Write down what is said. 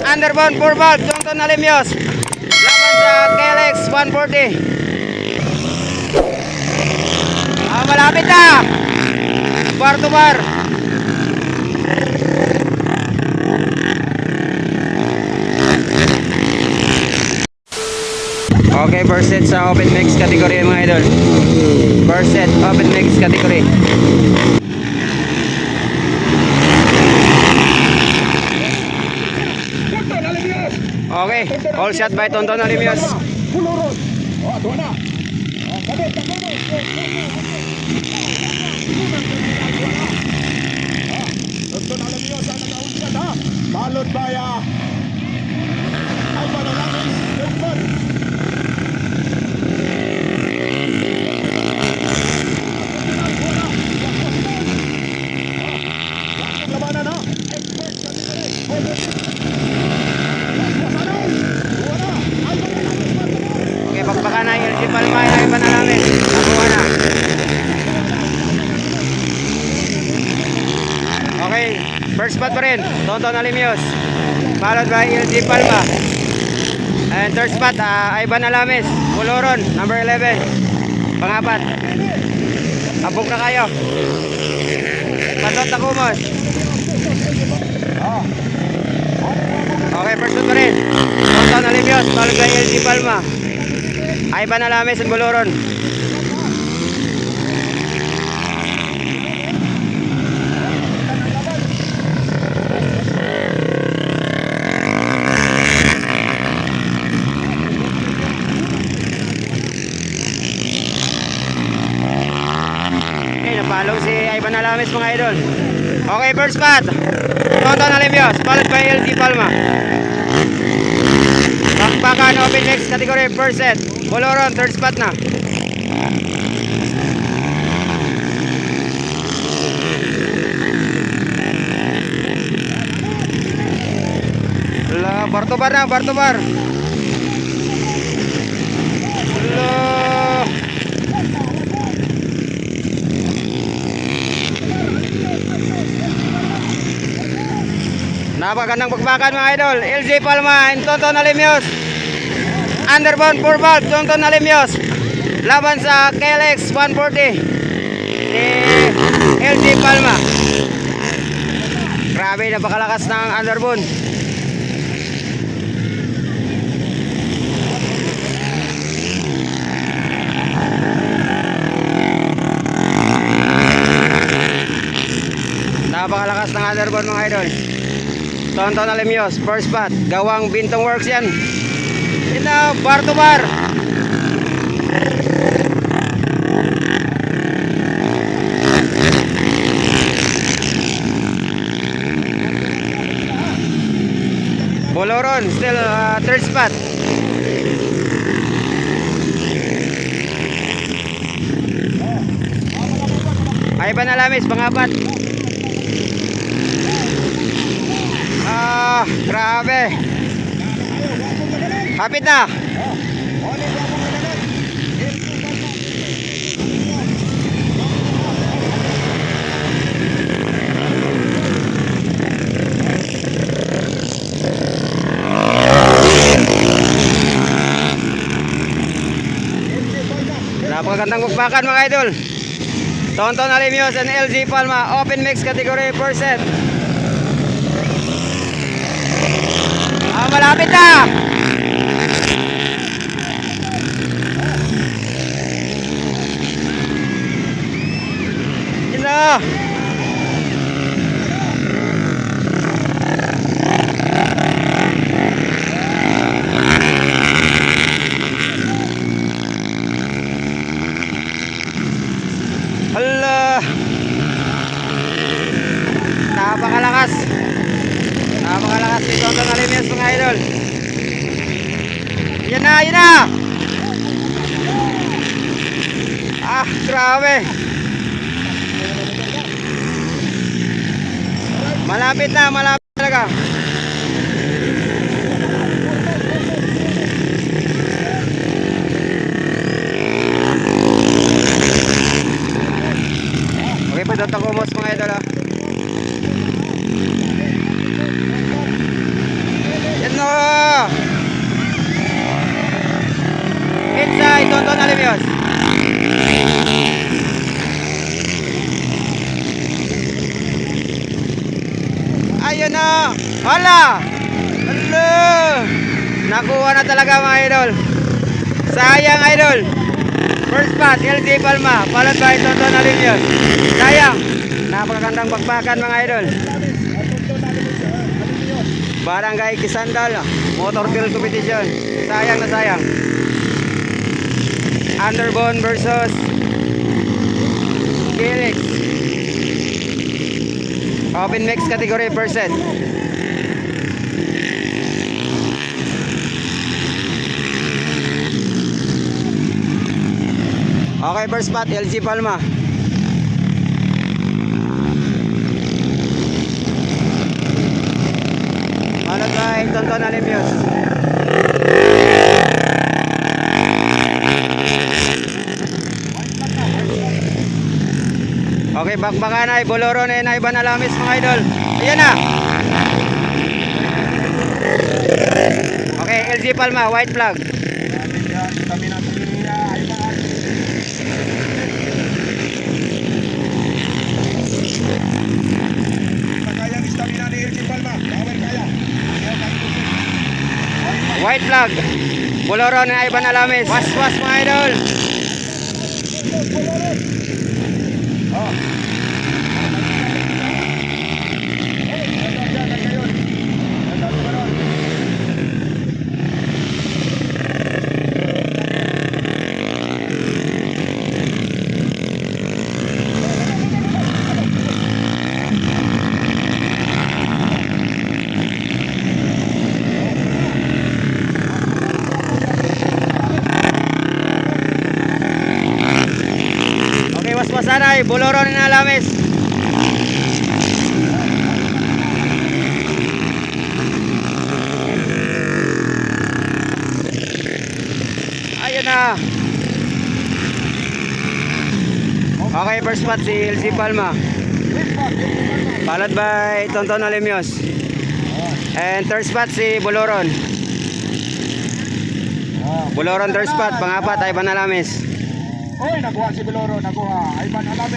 Underbone 4 valve, Tungton Alimios. Laban sa KLX 140. Malapit na. Bar to bar. Okay, first set sa open mix category mga idol. First set, open mix category. Okay, all shot by Tonton Alimios. Tonton Alimios ang nag-aunsan ha. Balot baya. Ay manalangin. Tonton. Labanan ha. Expert Okay, pagpaka na LG Palma, ilagay pa na namin. Nakuha na. Okay, first spot pa rin, Tonton Alimios. Followed by LG Palma. And third spot, Ivan Alames, Puluron, number 11. Pangapat. Abog na kayo. Patot na kumos. Okay, first spot pa rin, Tonton Alimios, followed by LG Palma. Ivan Alames and Buluron. Okay, napalaw si Ivan Alames mga idol. Okay, first spot, Tonton Alimios, followed by LG Palma. Bakbakan open next category, first set. Buluron, third spot na. Bar to bar na, bar to bar. Napagandang bakbakan mga idol. LG Palma and Tonton Alimios. Underbone 4 valve, Tungton Alimios. Laban sa KLX 140 ni LG Palma. Grabe, napakalakas ng underbone. Napakalakas ng underbone mga idol. Tonton Alimios, first spot, Gawang Bintong Works yan. Ito, bar to bar. Buluron, still third spot. Ivan Alames, pangapat. Grabe. Hapit na. Napakagandang bakbakan mga idol. Tonton Alimios and LG Palma, open mix category, first set. Malapit na. Yun na. Hala. Napakalakas. Napakalakas si Tonton Alimios mga idol. Yan na, yan na. Grabe. Malapit na, malapit talaga. Okay, padot ako mos mga idol ha. Alimios. Ayun na. Hala. Hala. Nakuha na talaga mga idol. Sayang idol. First spot, LG Palma. Followed by Tonton Alimios. Sayang. Napakagandang bakbakan mga idol. Barangay Kisandal. Motor field competition. Sayang na sayang. Underbone versus Felix. Open mix category percent. Okay, first spot LG Palma. Followed by Tonton Alimios. Okay, bakbakan ay Boloro na Ivan Alamis mga idol. Ayan na. Okay, LG Palma, white flag. Kayang stamina ni LG Palma. Power kaya. White flag. Boloro na Ivan Alamis. Was mga idol. Okay, waswasan ay Boloro na Alamis. Ayun na. Okay, first spot si LG Palma. Followed by Tonton Alimios. And third spot si Boloron. Boloron third spot. Pangapat ay Ivan Alamis. Oy, nakuha si Boloro, nakuha. Ivan Alamis.